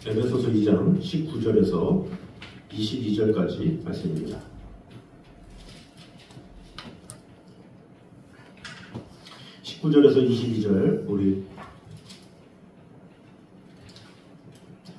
에베소서 2장 19절에서 22절까지 말씀입니다. (19절에서 22절) 우리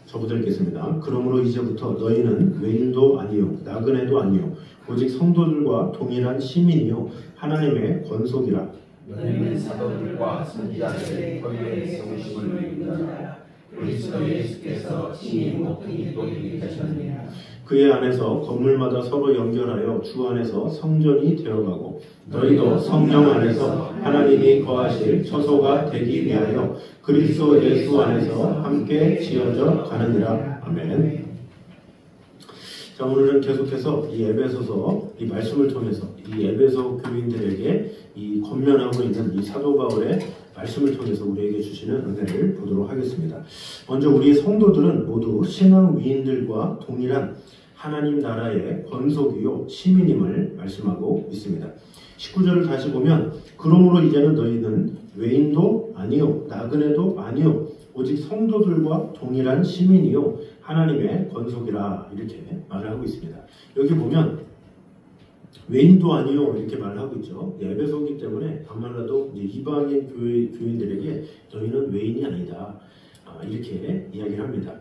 저부터 읽겠습니다. 그러므로 이제부터 너희는 외인도 아니요 나그네도 아니요 오직 성도들과 동일한 시민이요 하나님의 권속이라. 너희는 사도들과 선지자들의 권위에 세우심을 믿느니라. 그리스도 예수께서 친히 모퉁이 돌이 되셨느니라. 그의 안에서 건물마다 서로 연결하여 주 안에서 성전이 되어가고 너희도 성령 안에서 하나님이 거하실 처소가 되기 위하여 그리스도 예수 안에서 함께 지어져 가느니라. 아멘. 자, 오늘은 계속해서 이 에베소서 이 말씀을 통해서 이 에베소 교인들에게 이 권면하고 있는 이 사도 바울의 말씀을 통해서 우리에게 주시는 은혜를 보도록 하겠습니다. 먼저 우리 성도들은 모두 신앙 위인들과 동일한 하나님 나라의 권속이요 시민임을 말씀하고 있습니다. 19절을 다시 보면 그러므로 이제는 너희는 외인도 아니요 나그네도 아니요 오직 성도들과 동일한 시민이요 하나님의 권속이라 이렇게 말을 하고 있습니다. 여기 보면 외인도 아니요 이렇게 말을 하고 있죠. 에베소이기 때문에 반말라도 이방인 교인들에게 너희는 외인이 아니다 이렇게 이야기를 합니다.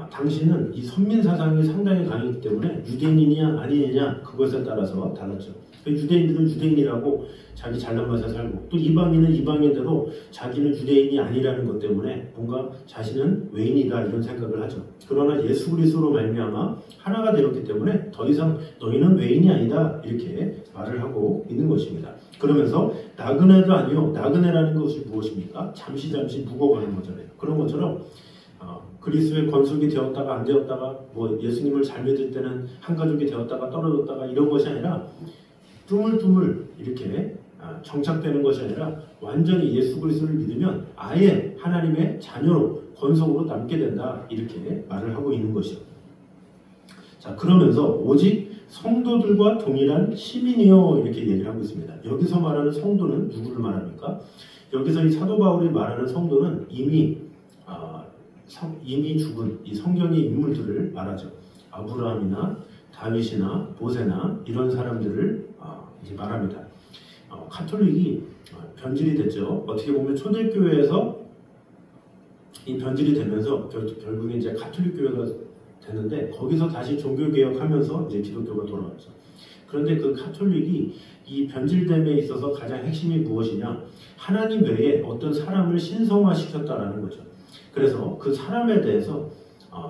당시는 이 선민 사상이 상당히 강했기 때문에 유대인이냐 아니냐 그것에 따라서 달랐죠. 유대인들은 유대인이라고 자기 잘난 맛에 살고 또 이방인은 이방인대로 자기는 유대인이 아니라는 것 때문에 뭔가 자신은 외인이다 이런 생각을 하죠. 그러나 예수 그리스도로 말미암아 하나가 되었기 때문에 더 이상 너희는 외인이 아니다 이렇게 말을 하고 있는 것입니다. 그러면서 나그네도 아니요 나그네라는 것이 무엇입니까? 잠시 묵어가는 거잖아요. 그런 것처럼 그리스도의 권속이 되었다가 안 되었다가 뭐 예수님을 잘 믿을 때는 한 가족이 되었다가 떨어졌다가 이런 것이 아니라 뚜물뚜물 이렇게 정착되는 것이 아니라 완전히 예수 그리스도를 믿으면 아예 하나님의 자녀로 권속으로 남게 된다 이렇게 말을 하고 있는 것이죠. 자, 그러면서 오직 성도들과 동일한 시민이요 이렇게 얘기를 하고 있습니다. 여기서 말하는 성도는 누구를 말합니까? 여기서 이 사도 바울이 말하는 성도는 이미 죽은 이 성경의 인물들을 말하죠. 아브라함이나 다윗이나 모세나 이런 사람들을 이제 말합니다. 가톨릭이 변질이 됐죠. 어떻게 보면 초대교회에서 이 변질이 되면서 결국에 이제 가톨릭 교회가 됐는데 거기서 다시 종교개혁하면서 이제 기독교가 돌아왔죠. 그런데 그 가톨릭이 이 변질됨에 있어서 가장 핵심이 무엇이냐? 하나님 외에 어떤 사람을 신성화시켰다라는 거죠. 그래서 그 사람에 대해서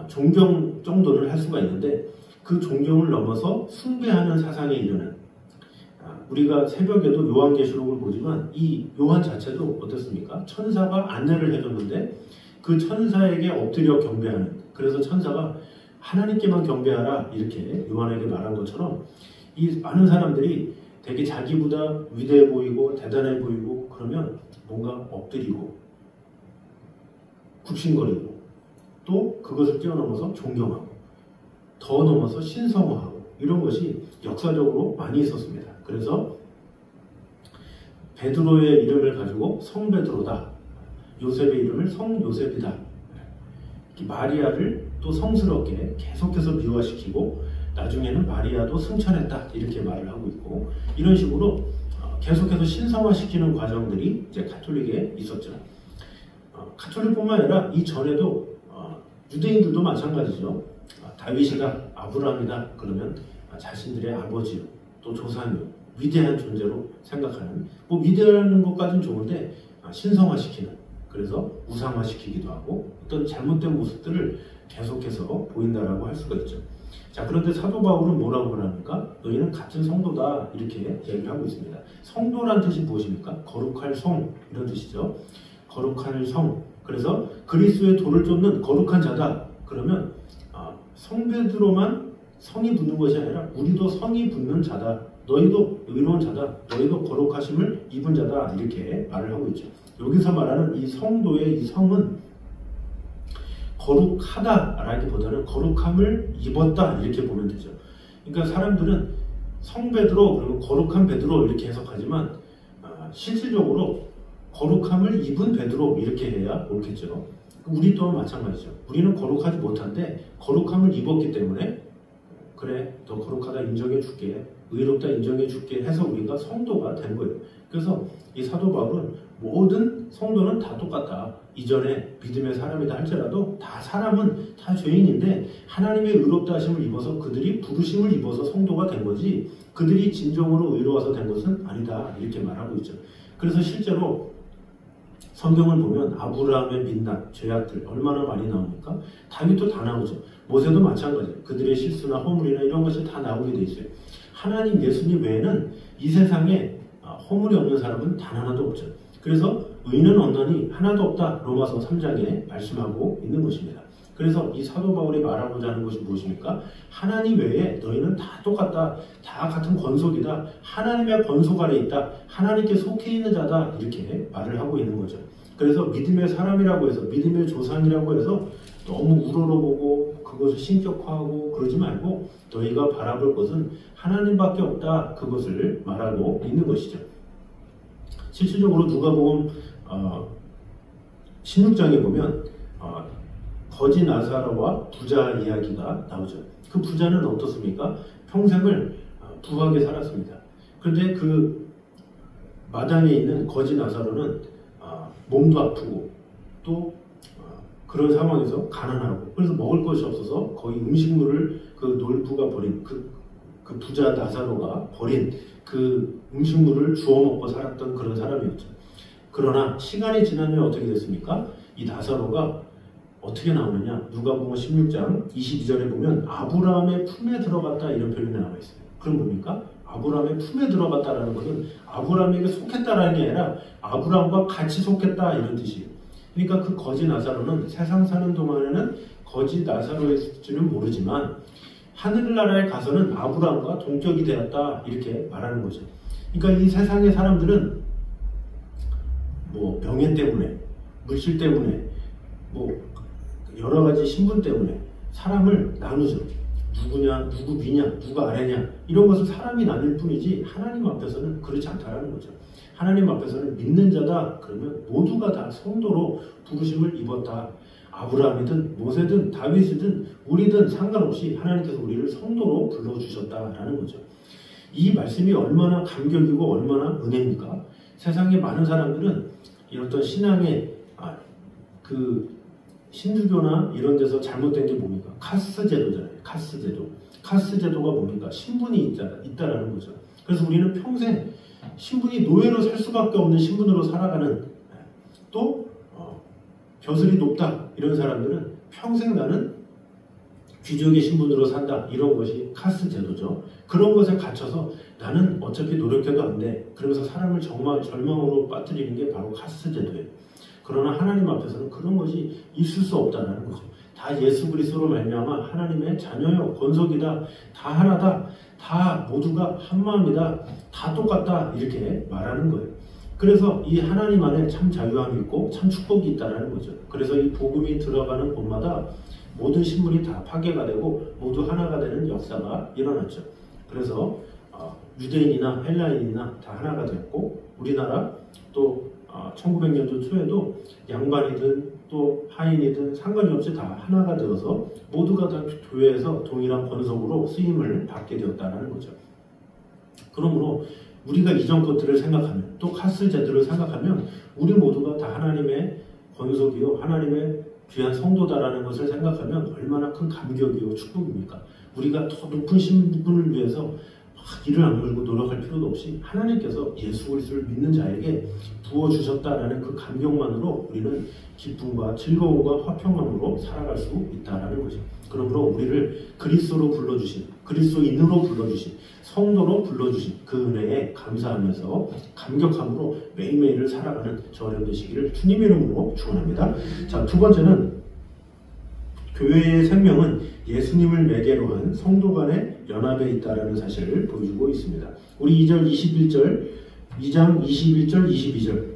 존경 정도를 할 수가 있는데 그 존경을 넘어서 숭배하는 사상에 이르는 우리가 새벽에도 요한계시록을 보지만 이 요한 자체도 어떻습니까? 천사가 안내를 해줬는데 그 천사에게 엎드려 경배하는 그래서 천사가 하나님께만 경배하라 이렇게 요한에게 말한 것처럼 이 많은 사람들이 되게 자기보다 위대해 보이고 대단해 보이고 그러면 뭔가 엎드리고 굽신거리고 또 그것을 뛰어넘어서 존경하고 더 넘어서 신성화하고 이런 것이 역사적으로 많이 있었습니다. 그래서 베드로의 이름을 가지고 성베드로다. 요셉의 이름을 성요셉이다. 마리아를 또 성스럽게 계속해서 미화시키고 나중에는 마리아도 승천했다. 이렇게 말을 하고 있고 이런 식으로 계속해서 신성화시키는 과정들이 이제 가톨릭에 있었죠. 가톨릭뿐만 아니라 이전에도 유대인들도 마찬가지죠. 다윗이다, 아브라함이다 그러면 자신들의 아버지요, 또 조상이요, 위대한 존재로 생각하는 뭐 위대한 것까지는 좋은데 신성화시키는 그래서 우상화시키기도 하고 어떤 잘못된 모습들을 계속해서 보인다라고 할 수가 있죠. 자, 그런데 사도 바울은 뭐라고 합니까? 너희는 같은 성도다 이렇게 얘기를 하고 있습니다. 성도란 뜻이 무엇입니까? 거룩할 성 이런 뜻이죠. 거룩한 성. 그래서 그리스도의 도를 쫓는 거룩한 자다. 그러면 성베드로만 성이 붙는 것이 아니라 우리도 성이 붙는 자다. 너희도 의로운 자다. 너희도 거룩하심을 입은 자다. 이렇게 말을 하고 있죠. 여기서 말하는 이 성도의 이 성은 거룩하다라기보다는 거룩함을 입었다 이렇게 보면 되죠. 그러니까 사람들은 성베드로 그리고 거룩한 베드로 이렇게 해석하지만 실질적으로 거룩함을 입은 베드로 이렇게 해야 옳겠죠. 우리 또한 마찬가지죠. 우리는 거룩하지 못한데 거룩함을 입었기 때문에 그래 너 거룩하다 인정해 줄게, 의롭다 인정해 줄게 해서 우리가 성도가 된 거예요. 그래서 이 사도 바울은 모든 성도는 다 똑같다. 이전에 믿음의 사람이다 할지라도 다 사람은 다 죄인인데 하나님의 의롭다 하심을 입어서 그들이 부르심을 입어서 성도가 된 거지 그들이 진정으로 의로워서 된 것은 아니다. 이렇게 말하고 있죠. 그래서 실제로 성경을 보면 아브라함의 민낯, 죄악들 얼마나 많이 나옵니까? 다윗도 다 나오죠. 모세도 마찬가지예요. 그들의 실수나 허물이나 이런 것이 다 나오게 돼 있어요. 하나님 예수님 외에는 이 세상에 허물이 없는 사람은 단 하나도 없죠. 그래서 의인은 없나니 하나도 없다. 로마서 3장에 말씀하고 있는 것입니다. 그래서 이 사도 바울이 말하고자 하는 것이 무엇입니까? 하나님 외에 너희는 다 똑같다. 다 같은 권속이다. 하나님의 권속 아래 있다. 하나님께 속해 있는 자다. 이렇게 말을 하고 있는 거죠. 그래서 믿음의 사람이라고 해서 믿음의 조상이라고 해서 너무 우러러보고 그것을 신격화하고 그러지 말고 너희가 바라볼 것은 하나님밖에 없다. 그것을 말하고 있는 것이죠. 실질적으로 누가복음 16장에 보면 거지 나사로와 부자 이야기가 나오죠. 그 부자는 어떻습니까? 평생을 부하게 살았습니다. 그런데 그 마당에 있는 거지 나사로는 몸도 아프고 또 그런 상황에서 가난하고 그래서 먹을 것이 없어서 거의 음식물을 그 놀부가 버린 그 부자 나사로가 버린 그 음식물을 주워 먹고 살았던 그런 사람이었죠. 그러나 시간이 지난 후에 어떻게 됐습니까? 이 나사로가 어떻게 나오느냐? 누가복음 16장 22절에 보면 아브라함의 품에 들어갔다 이런 표현이 나와 있어요. 그럼 뭡니까? 아브라함의 품에 들어갔다라는 것은 아브라함에게 속했다라는 게 아니라 아브라함과 같이 속했다 이런 뜻이에요. 그러니까 그 거지 나사로는 세상 사는 동안에는 거지 나사로일지는 모르지만 하늘나라에 가서는 아브라함과 동격이 되었다 이렇게 말하는 거죠. 그러니까 이 세상의 사람들은 뭐 명예 때문에, 물질 때문에, 뭐 여러 가지 신분 때문에 사람을 나누죠. 누구냐, 누구 위냐, 누가 아래냐 이런 것을 사람이 나눌 뿐이지 하나님 앞에서는 그렇지 않다라는 거죠. 하나님 앞에서는 믿는 자다 그러면 모두가 다 성도로 부르심을 입었다. 아브라함이든 모세든 다윗이든 우리든 상관없이 하나님께서 우리를 성도로 불러주셨다라는 거죠. 이 말씀이 얼마나 감격이고 얼마나 은혜입니까? 세상에 많은 사람들은 이런 신앙의 그 신주교나 이런 데서 잘못된 게 뭡니까? 카스 제도잖아요. 카스 제도. 카스 제도가 뭡니까? 신분이 있다라는 거죠. 그래서 우리는 평생 신분이 노예로 살 수밖에 없는 신분으로 살아가는 또 벼슬이 높다 이런 사람들은 평생 나는 귀족의 신분으로 산다 이런 것이 카스 제도죠. 그런 것에 갇혀서 나는 어차피 노력해도 안 돼. 그러면서 사람을 정말 절망으로 빠뜨리는 게 바로 카스 제도예요. 그러나 하나님 앞에서는 그런 것이 있을 수 없다는 거죠. 다 예수 그리스도로 말미암아 하나님의 자녀요, 권속이다, 다 하나다, 다 모두가 한 마음이다, 다 똑같다 이렇게 말하는 거예요. 그래서 이 하나님 안에 참 자유함이 있고 참 축복이 있다는 거죠. 그래서 이 복음이 들어가는 곳마다 모든 신분이 다 파괴가 되고 모두 하나가 되는 역사가 일어났죠. 그래서 유대인이나 헬라인이나 다 하나가 됐고 우리나라 또 1900년도 초에도 양반이든 또 하인이든 상관이 없이 다 하나가 되어서 모두가 다 교회에서 동일한 권속으로 쓰임을 받게 되었다는 거죠. 그러므로 우리가 이전 것들을 생각하면 또 카스 제도를 생각하면 우리 모두가 다 하나님의 권속이요 하나님의 귀한 성도다라는 것을 생각하면 얼마나 큰 감격이요 축복입니까? 우리가 더 높은 신분을 위해서 막 이를 악물고 노력할 필요도 없이 하나님께서 예수 그리스도를 믿는 자에게 부어주셨다라는 그 감격만으로 우리는 기쁨과 즐거움과 화평함으로 살아갈 수 있다라는 거죠. 그러므로 우리를 그리스도로 불러주신, 그리스도인으로 불러주신, 성도로 불러주신 그 은혜에 감사하면서 감격함으로 매일매일을 살아가는 저녁 되시기를 주님의 이름으로 축원합니다. 자, 두 번째는 교회의 생명은 예수님을 매개로 한 성도 간의 연합에 있다라는 사실을 보여주고 있습니다. 우리 2장 21절 22절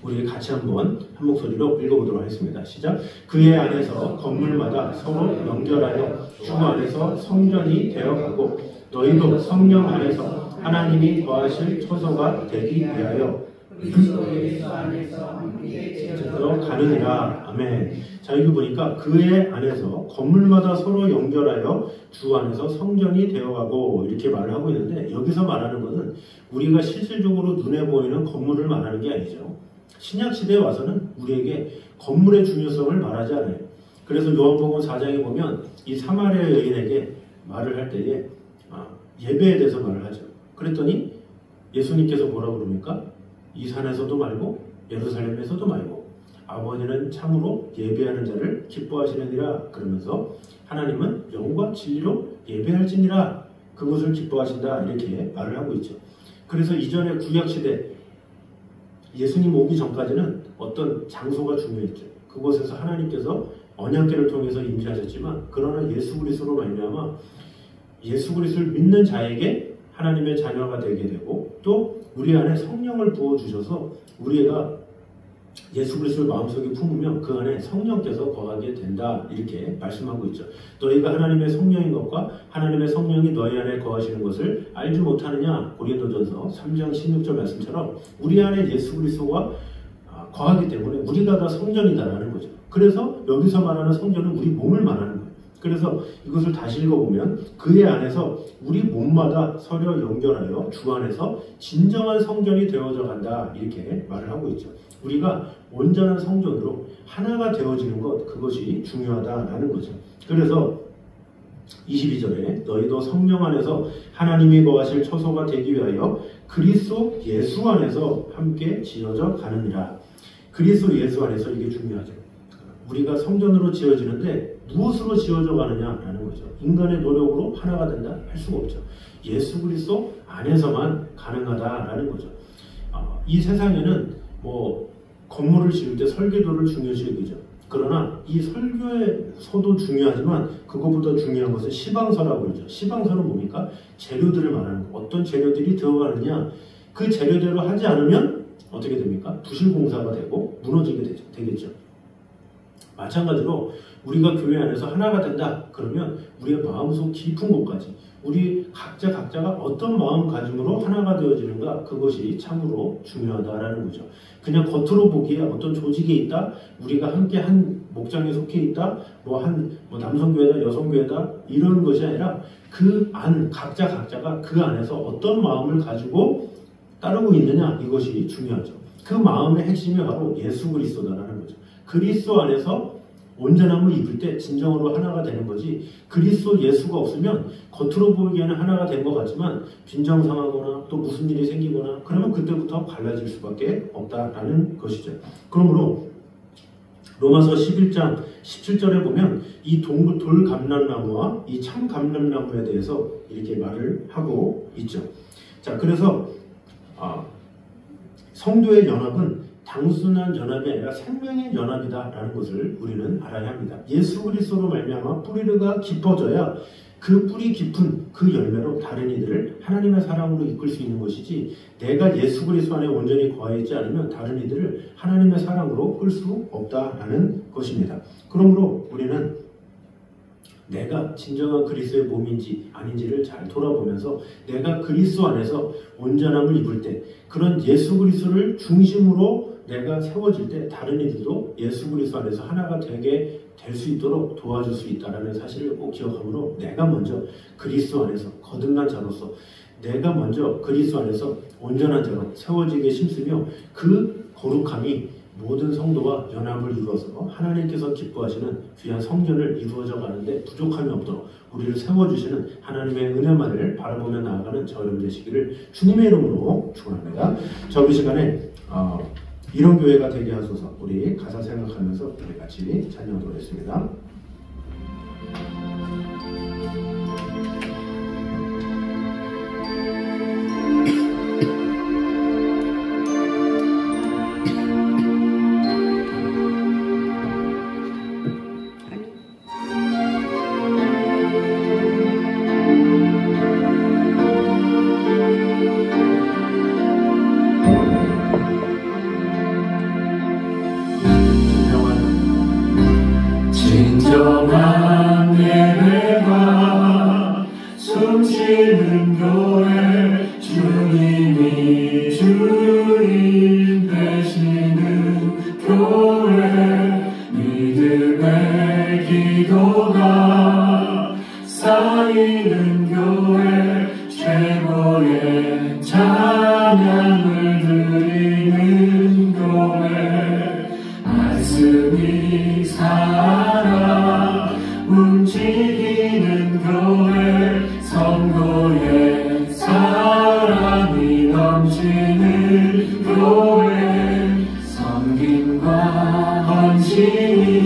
우리 같이 한번 한 목소리로 읽어보도록 하겠습니다. 시작. 그의 안에서 건물마다 서로 연결하여 주 안에서 성전이 되어가고 너희도 성령 안에서 하나님이 거하실 처소가 되기 위하여 그리스도 예수 안에서 함께 지어져 가느니라. 아멘. 자, 여기 보니까 그의 안에서 건물마다 서로 연결하여 주 안에서 성전이 되어가고 이렇게 말을 하고 있는데, 여기서 말하는 것은 우리가 실질적으로 눈에 보이는 건물을 말하는 게 아니죠. 신약시대에 와서는 우리에게 건물의 중요성을 말하지 않아요. 그래서 요한복음 4장에 보면 이 사마리아 여인에게 말을 할 때에 예배에 대해서 말을 하죠. 그랬더니 예수님께서 뭐라고 그럽니까? 이 산에서도 말고 예루살렘에서도 말고 아버지는 참으로 예배하는 자를 기뻐하시느니라. 그러면서 하나님은 영과 진리로 예배할지니라. 그것을 기뻐하신다. 이렇게 말을 하고 있죠. 그래서 이전의 구약시대 예수님 오기 전까지는 어떤 장소가 중요했죠. 그곳에서 하나님께서 언약궤를 통해서 임재하셨지만, 그러나 예수 그리스도로 말미암아 예수 그리스도를 믿는 자에게 하나님의 자녀가 되게 되고, 또 우리 안에 성령을 부어주셔서 우리가 예수 그리스도를 마음속에 품으면 그 안에 성령께서 거하게 된다. 이렇게 말씀하고 있죠. 너희가 하나님의 성령인 것과 하나님의 성령이 너희 안에 거하시는 것을 알지 못하느냐. 고린도전서 3장 16절 말씀처럼 우리 안에 예수 그리스도가 거하기 때문에 우리가 다 성전이다라는 거죠. 그래서 여기서 말하는 성전은 우리 몸을 말하는 거예요. 그래서 이것을 다시 읽어보면 그의 안에서 우리 몸마다 서로 연결하여 주 안에서 진정한 성전이 되어져 간다. 이렇게 말을 하고 있죠. 우리가 온전한 성전으로 하나가 되어지는 것, 그것이 중요하다라는 거죠. 그래서 22절에 너희도 성령 안에서 하나님이 거하실 처소가 되기 위하여 그리스도 예수 안에서 함께 지어져 가느니라. 그리스도 예수 안에서 이게 중요하죠. 우리가 성전으로 지어지는데 무엇으로 지어져 가느냐라는 거죠. 인간의 노력으로 하나가 된다? 할 수가 없죠. 예수 그리스도 안에서만 가능하다라는 거죠. 이 세상에는 건물을 지을 때 설계도를 중요시 여기죠. 그러나 이 설계서도 중요하지만 그것보다 중요한 것은 시방서라고 그러죠. 시방서는 뭡니까? 재료들을 말하는 거. 어떤 재료들이 들어가느냐. 그 재료대로 하지 않으면 어떻게 됩니까? 부실공사가 되고 무너지게 되겠죠. 마찬가지로 우리가 교회 안에서 하나가 된다. 그러면 우리의 마음속 깊은 곳까지 우리 각자가 어떤 마음가짐으로 하나가 되어지는가, 그것이 참으로 중요하다라는 거죠. 그냥 겉으로 보기에 어떤 조직에 있다, 우리가 함께 한 목장에 속해 있다, 남성교회다 여성교회다 이런 것이 아니라 그 안 각자가 그 안에서 어떤 마음을 가지고 따르고 있느냐, 이것이 중요하죠. 그 마음의 핵심이 바로 예수 그리스도다라는 거죠. 그리스도 안에서 온전함을 입을 때 진정으로 하나가 되는 거지, 그리스도 예수가 없으면 겉으로 보이기에는 하나가 된 것 같지만 빈정상하거나 또 무슨 일이 생기거나 그러면 그때부터 갈라질 수밖에 없다라는 것이죠. 그러므로 로마서 11장 17절에 보면 이 돌 감람나무와 이 참 감람나무에 대해서 이렇게 말을 하고 있죠. 자, 그래서 성도의 연합은 단순한 연합이 아니라 생명의 연합이다라는 것을 우리는 알아야 합니다. 예수 그리스도로 말미암아 뿌리가 깊어져야 그 뿌리 깊은 그 열매로 다른 이들을 하나님의 사랑으로 이끌 수 있는 것이지, 내가 예수 그리스도 안에 온전히 거해 있지 않으면 다른 이들을 하나님의 사랑으로 끌 수 없다라는 것입니다. 그러므로 우리는 내가 진정한 그리스도의 몸인지 아닌지를 잘 돌아보면서 내가 그리스도 안에서 온전함을 입을 때, 그런 예수 그리스도를 중심으로 내가 세워질 때 다른 이들도 예수 그리스도 안에서 하나가 되게 될 수 있도록 도와줄 수 있다는 사실을 꼭 기억하므로, 내가 먼저 그리스도 안에서 거듭난 자로서 내가 먼저 그리스도 안에서 온전한 자로 세워지게 심쓰며 그 거룩함이 모든 성도와 연합을 이루어서 하나님께서 기뻐하시는 귀한 성전을 이루어져 가는데 부족함이 없도록 우리를 세워주시는 하나님의 은혜만을 바라보며 나아가는 저 여러분 되시기를 주님의 이름으로 축원합니다. 저 이 시간에 이런 교회가 되게 하소서. 우리 가사 생각하면서 우리 같이 찬양하도록 하겠습니다. 진정한 예배가 숨쉬는 교회, 주님이 주인 교회 최고의 찬양을 드리는 교회 말씀이 살아 움직이는 교회 성도의 사랑이 넘치는 교회 섬김과 헌신이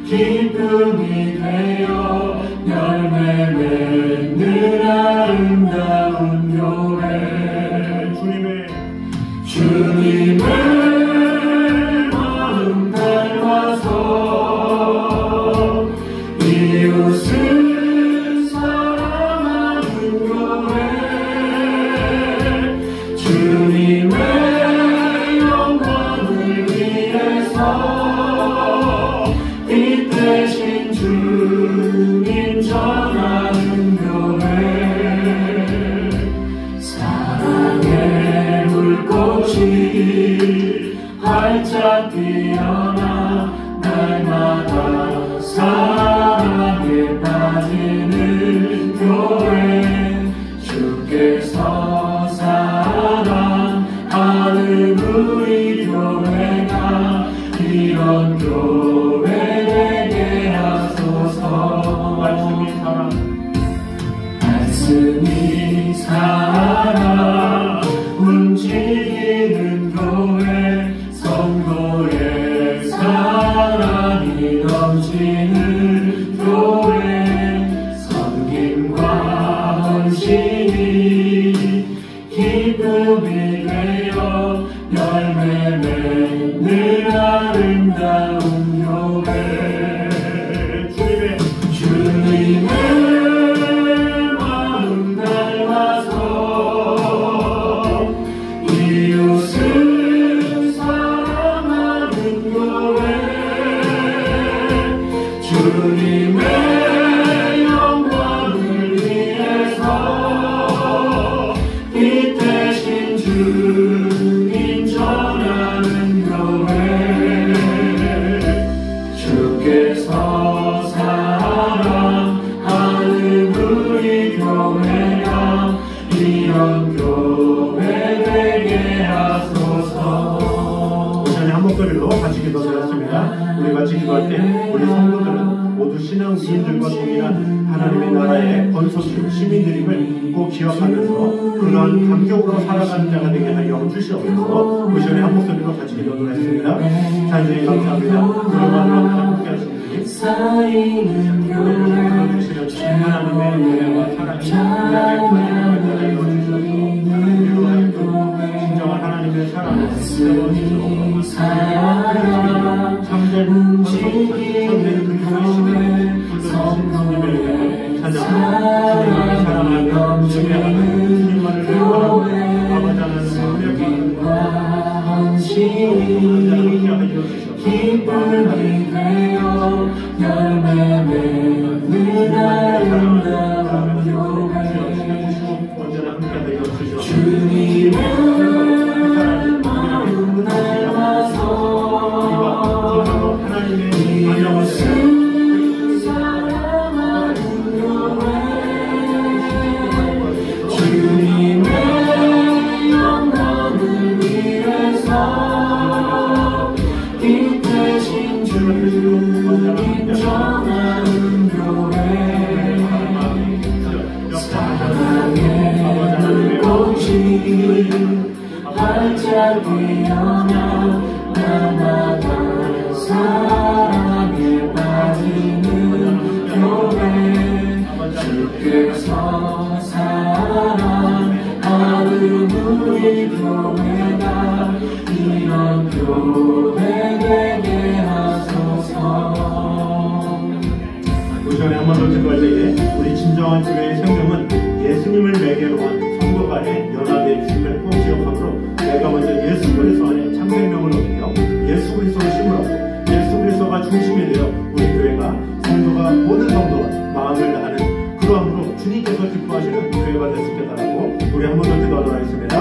기쁨이 되어 열매 맺는 아름다운 교회 주님의 마음 닮아서 이웃을 사랑하는 교회 주님의 영광을 위해서 이 대신 주님 전하는 교회 사랑의 물꽃이 활짝 피어나 날마다 사랑에 빠지는 교회 주께서 사랑하는 우리 교회가 이런 교회 되게 하소서 말씀이 살아 움직이는 교회 성도의 사랑이 넘치는 교회 섬김과 헌신이 기쁨이 되어 열매 맺는 아름다운 교회 주님의 마음 닮아서 이웃을 사랑하는 교회 주님의 영광을 위해서 이 대신 주님 전하는 교회 주께서 사랑하는 우리 교회가 이런 교회 되게 하소서. 오전에 한 목소리로 같이 기도드렸습니다. 우리 같이 기도할 때 우리 성도들은 모두 신앙 주인들과 동일한 하나님의 나라의 권속주 시민들임을 꼭 기억하면서 그러한 감격으로 살아가는 자가 되게 하여 주시옵소서. 오전에 한 목소리로 같이 기도드렸습니다. 자주님 감사합니다. 우리만으로 함께 하신 분이 쌓이는 교회 하나님의 은혜와 사랑이 진정한 하나님의 사랑을 참된 그리스도의 시대에 성령님을 찾아가 사랑하며 증명하는 주님만을 위하고 아버지 하나님의 은혜와 기쁨이 되어 열매 맺는 아름다운 교회 주님의 마음 닮아서 이웃을 사랑하는 교회 주님의 영광을 위해서 이 대신 주님 전하는 교회 사랑의 꽃이 활짝 피어나 날마다 사랑에 빠지는 교회 주께서 사랑하는 우리 교회가 이런 교회 되게 하소서. 오전에 한 번 더 기도할 때에 우리 진정한 교회의 생명은 예수님을 매개로 한 성도 간의 연합의 있음을 꼭 기억하므로 내가 먼저 예수 그리스도 안에 참 생명을 얻으며 예수 그리스도를 심으라고 예수 그리스도가 중심이 되어 우리 교회가 성도가 모든 성도가 마음을 다하는 그러함으로 주님께서 기뻐하시는 교회가 될 수 있게 바라고 우리 한 번 더 기도하도록 하겠습니다.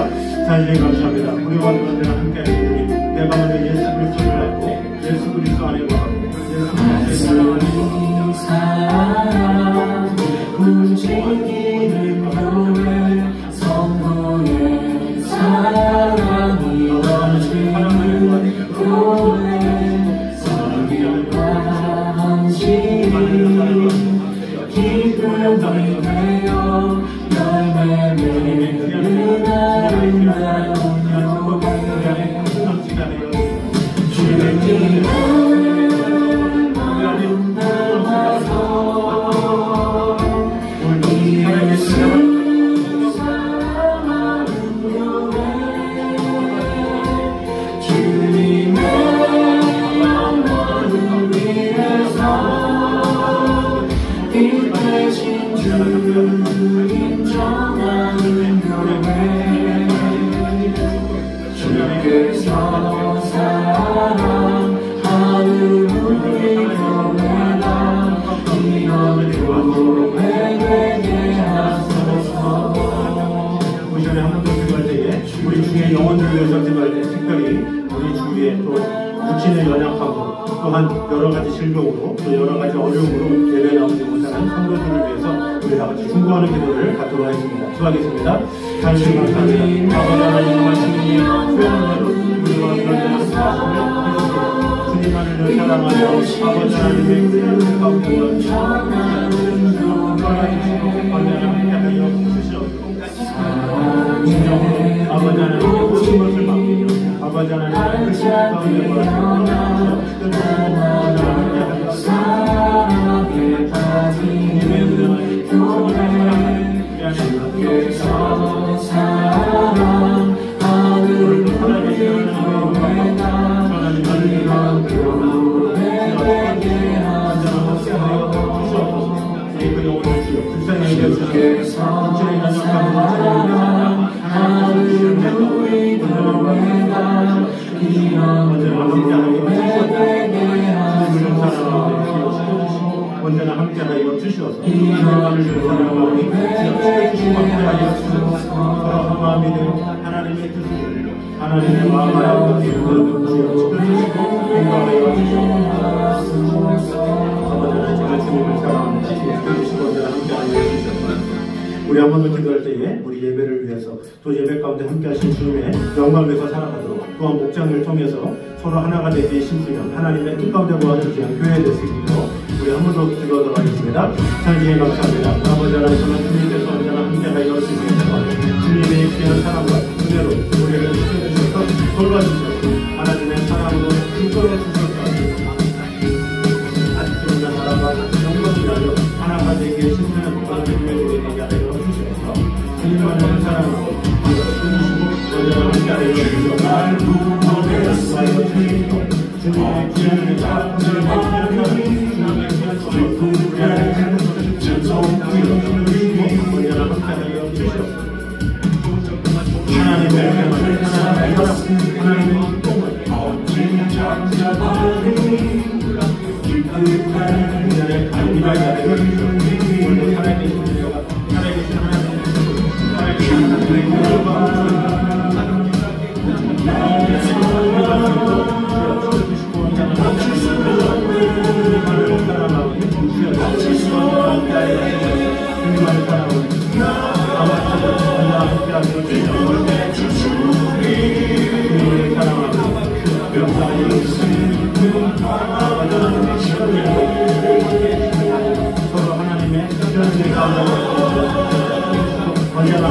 자주님 감사합니다. 우리와 그런데나 함께 하시니 내가 먼저 예수 그리스도를 알고 예수 그리스도 안에 거하고 예수 그리스도를 사랑 생기는 교회 성도의 사랑이 넘치는 교회 설교와 헌신이 기쁨이 되어 열매 맺는 아름다운 교회 주의 기름 아름다워서 예수 사랑하는 교회 주님의 영광을 위해서 이 대신 주를 인정하는 교회 주께서 사랑하는 우리 교회가 이런 교회 되게 하소서. 우리 전에 한 번 더 기도할 때에 우리 중에 영혼들을 위해서 기도할 때 특별히 우리 주위에 또 묻히는 연약하고 또한 여러 가지 질병으로 또 여러 가지 어려움으로 예배 나오지 못하는 성도들을 위해서 우리 다 같이 중보하는 기도를 갖도록 하겠습니다. 기도하겠습니다. 하나님 감사합니다. 아버지 하나님 말씀이 표현으로 우리와 그런 하심을 주님만을 사랑하여 아버지 하나님의 은혜를 가운데 하여 주시옵소서. 아버지 하나님의 모든 것을 맡기며 아버지 하나님의 그 가운데 사랑에 빠진 교회 주께서 사랑하는 우리 교회가 이런 교회 되게 하소서. 주께서 사랑하는 우리 교회가 이런 교회 되게 하소서. 언제나 함께하여 주시옵소서. 하나님을 사랑하오니 함께하여 주시옵소서. 서로 마음이 되어 하나님의 뜻을 하나님의 마음하여 지켜주시고 공부하여 주시옵소서. 아버지는 제가 주님을 사랑합니다. 지켜주시고 언제나 함께하여 주시옵소서. 우리 한 번 더 기도할 때에 우리 예배를 위해서 또 예배 가운데 함께하신 주님의 영광을 위해서 살아가도록 또한 목장을 통해서 서로 하나가 되기에 심수면 하나님의 뜻 가운데 모아주지 않은 교회에 될 수 있도록 우리 한 번 더 기도하도록 하겠습니다. 하나님 감사합니다. 아버지 하나님 정말 주님께서 언제나 함께하여 주시면서 주님의 귀한 사랑과 은혜로 우리를 지켜주셔서 돌봐주셔서 하나님의 사랑으로 이끌어 주셔서 아직도 없는 나라가 영광이라며 하나가 되기에 심수면 하나님의 교회에 되게 하여 주셔서 주님만을 사랑하고 주시고 언제나 함께하여 주셔서 나를 구원하여 주시고 주님의 귀한 은혜가 서로 하나님의 뜻을 언제나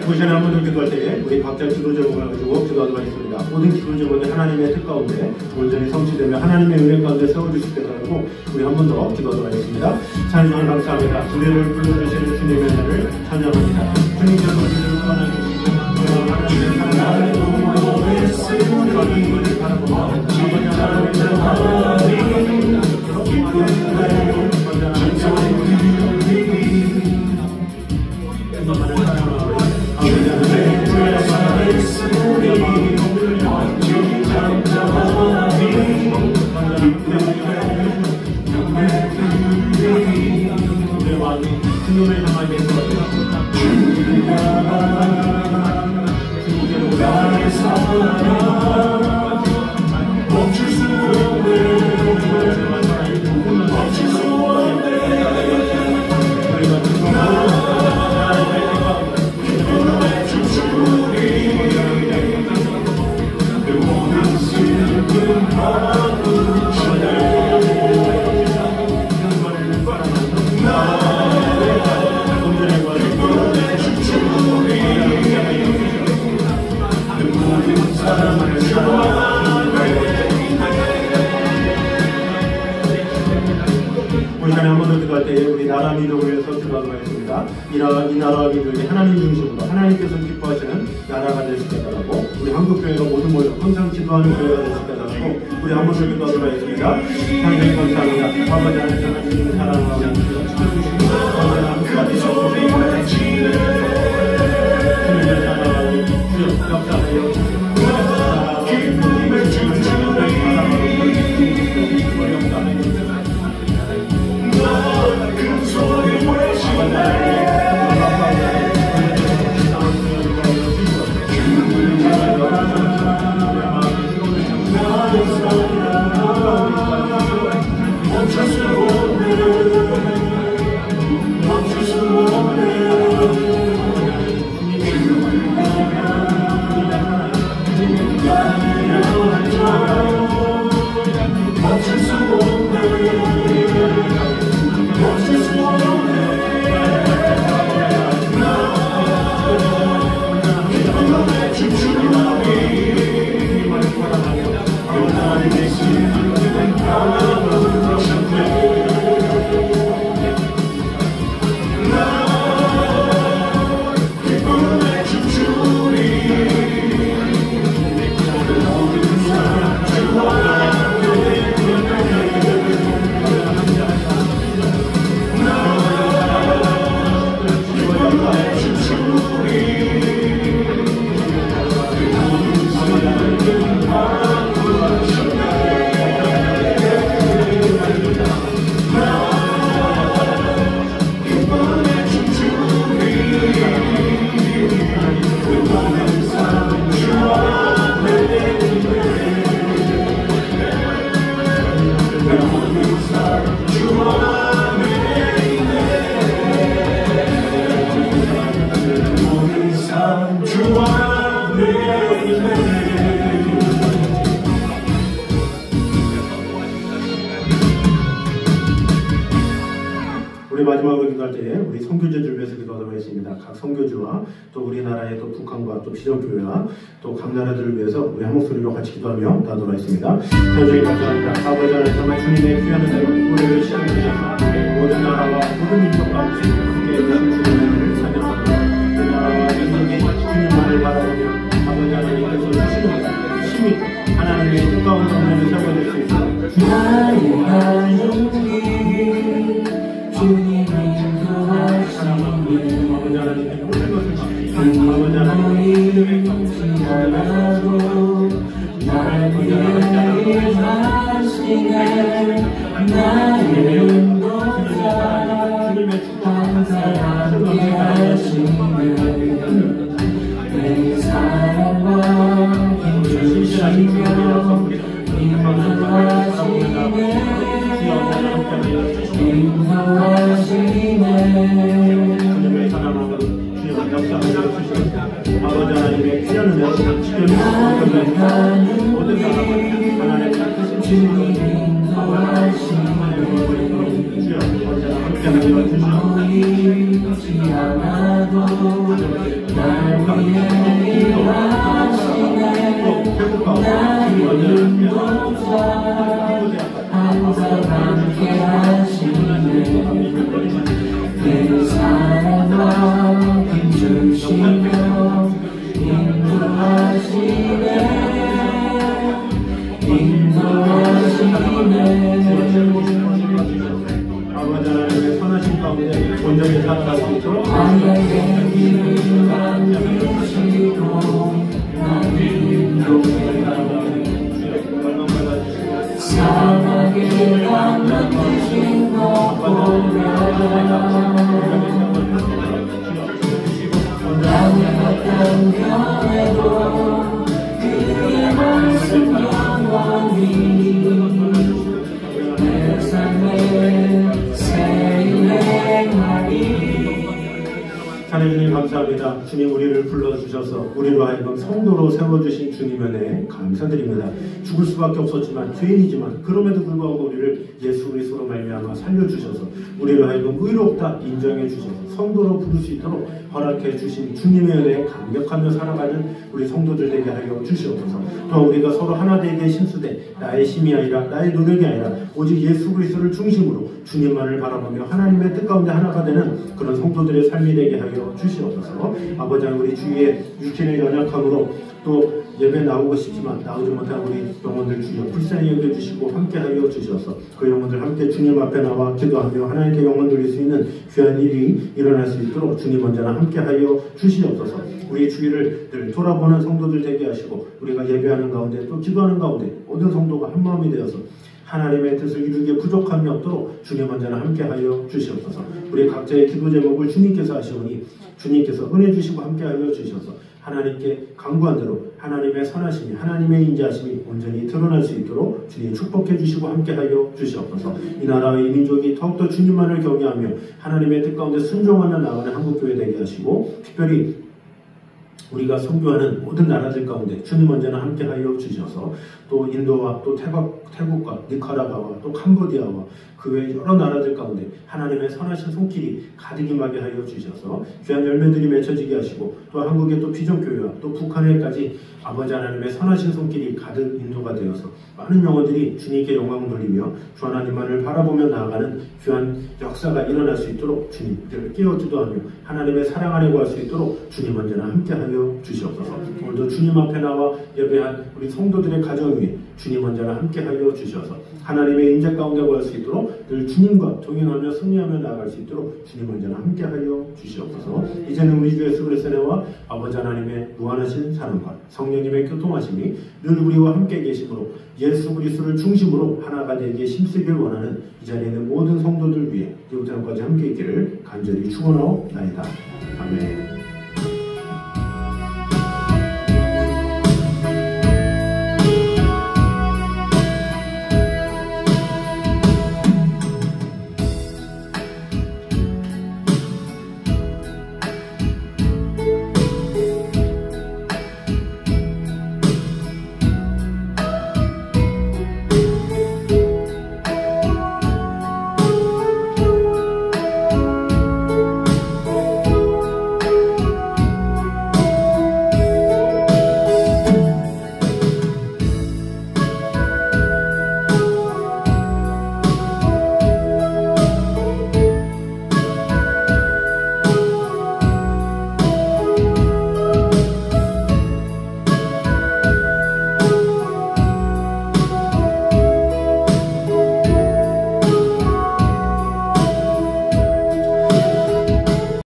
구시에 한 번 더 기도할 때에 우리 각자 기도 제목을 가지고 기도하도록 하겠습니다. 모든 기도 제목이 하나님의 뜻 가운데 온전히 성취되며 하나님의 은혜 가운데 세워주실 때 바라고 우리 한 번 더 기도하도록 하겠습니다. 하나님 감사합니다. 우리를 불러주시는 주님의 은혜를 찬양합니다. 주님께서 우리를 구원하게 해주시고 하나님의 사랑을 바라보고 아버지 하나님의 우리 시간에 한 번 더 기도할 때에 우리 나라 민족을 위해서 기도하도록 하겠습니다. 이 나라와 민족이 하나님 중심으로 하나님께서 기뻐하시는 나라가 될 수 있다고, 우리 한국교회가 모두 모여 항상 기도하는 교회가 될 수 있다고 우리 한 번 더 기도하도록 하겠습니다. 하나님 감사합니다. 아버지 하나님 주님 사랑하고 주님 언제나 함께하시고 주님을 사랑하고 주여 역사하여 우리 마지막으로 기도할 때에 우리 선교제를 위해서 기도하도록 하겠습니다. 각 선교주와 또 우리나라의 또 북한과 또 비전교회와 또 각 나라들을 위해서 우리 한 목소리로 같이 기도하며 나누도록 하겠습니다. 태주님 감사합니다. 아버지 하나님 정말 주님의 귀한 은혜로 우리를 시험하셔서 모든 나라와 모든 민족과 함께 해주신 주님을 찬양합니다. 이 나라와 세상에 주님만을 바라보며 아버지 하나님께서 주시는 것 힘이 하나님의 뜻가운 은혜를 세워낼 수 있습니다. 나의 하나님 주님이 인도하시니 아버지 하나님의 모든 것을 아버지 하나님 지나가고 날 위해 하시네 나의 인도자 항상 함께 하시네 내 사랑과 힘주시며 인도하시네 주님의 사랑하는 주님의 역사하여 주시옵소서. 아버지 하나님의 귀한 은혜로 지켜주시옵소서. 모든 사람을 하나님의 크신 주님으로 인도하시네 주여 언제나 함께하여 주시옵소서. 날 위해 일하시네 나의 인도자 항상 함께 하시네 내 사랑과 힘주시며 인도하시네 아버지 하나님의 선하신 가운데 온전히 살아갈 수 있도록 하나님의 길을 만드시고 나를 인도해 사랑하게 만드신 것 보라 나는 어떤 변해도 그의 말씀 영원히 내 삶에 새 일행하리 하나님 주님 감사합니다. 주님 우리를 불러주셔서 우리로 하여금 성도로 세워주신 주님 은혜에 감사드립니다. 죽을 수밖에 없었지만 죄인이지만 그럼에도 불구하고 우리를 예수 그리스도로 말미암아 살려주셔서 우리로 하여금 의롭다 인정해 주셔서 성도로 부를 수 있도록 허락해 주신 주님의 은혜에 감격하며 살아가는 우리 성도들 되게 하여 주시옵소서. 또 우리가 서로 하나 되게 심수되 나의 힘이 아니라 나의 노력이 아니라 오직 예수 그리스도를 중심으로 주님만을 바라보며 하나님의 뜻 가운데 하나가 되는 그런 성도들의 삶이 되게 하여 주시옵소서. 아버지 하나님 우리 주위에 육신의 연약함으로 또 예배 나오고 싶지만 나오지 못한 우리 영혼들 주여 불쌍히 여겨주시고 함께하여 주셔서 그 영혼들 함께 주님 앞에 나와 기도하며 하나님께 영혼 돌릴 수 있는 귀한 일이 일어날 수 있도록 주님 언제나 함께하여 주시옵소서. 우리 주위를 늘 돌아보는 성도들 되게 하시고 우리가 예배하는 가운데 또 기도하는 가운데 모든 성도가 한 마음이 되어서 하나님의 뜻을 이루기에 부족함이 없도록 주님 언제나 함께하여 주시옵소서. 우리 각자의 기도 제목을 주님께서 하시오니 주님께서 은혜 주시고 함께하여 주셔서 하나님께 간구한 대로 하나님의 선하심이 하나님의 인자하심이 온전히 드러날 수 있도록 주님 축복해 주시고 함께하여 주시옵소서. 이 나라와 이 민족이 더욱더 주님만을 경외하며 하나님의 뜻 가운데 순종하며 나가는 한국교회 되게 하시고 특별히 우리가 선교하는 모든 나라들 가운데 주님 언제나 함께하여 주셔서 또 인도와 또 태국과 니카라과와 또 캄보디아와 그 외 여러 나라들 가운데 하나님의 선하신 손길이 가득 임하게 하여 주셔서 귀한 열매들이 맺혀지게 하시고 또 한국의 또 비전교회와 또 북한에까지 아버지 하나님의 선하신 손길이 가득 인도가 되어서 많은 영혼들이 주님께 영광을 돌리며 주 하나님만을 바라보며 나아가는 귀한 역사가 일어날 수 있도록 주님들을 깨어 기도하며 하나님의 사랑 안에 구할 수 있도록 주님 언제나 함께하여 주시옵소서. 오늘도 주님 앞에 나와 예배한 우리 성도들의 가정 위에 주님 언제나 함께하여 주셔서 하나님의 인재 가운데 구할 수 있도록 늘 주님과 동행하며 승리하며 나아갈 수 있도록 주님 언제나 함께하여 주시옵소서. 이제는 우리 주 예수 그리스도와 아버지 하나님의 무한하신 사랑과 성령님의 교통하심이 늘 우리와 함께 계심으로 예수 그리스도를 중심으로 하나가 되기에 힘쓰길 원하는 이 자리에 있는 모든 성도들 위해 이후부터까지 함께 있기를 간절히 축원하옵나이다. 아멘.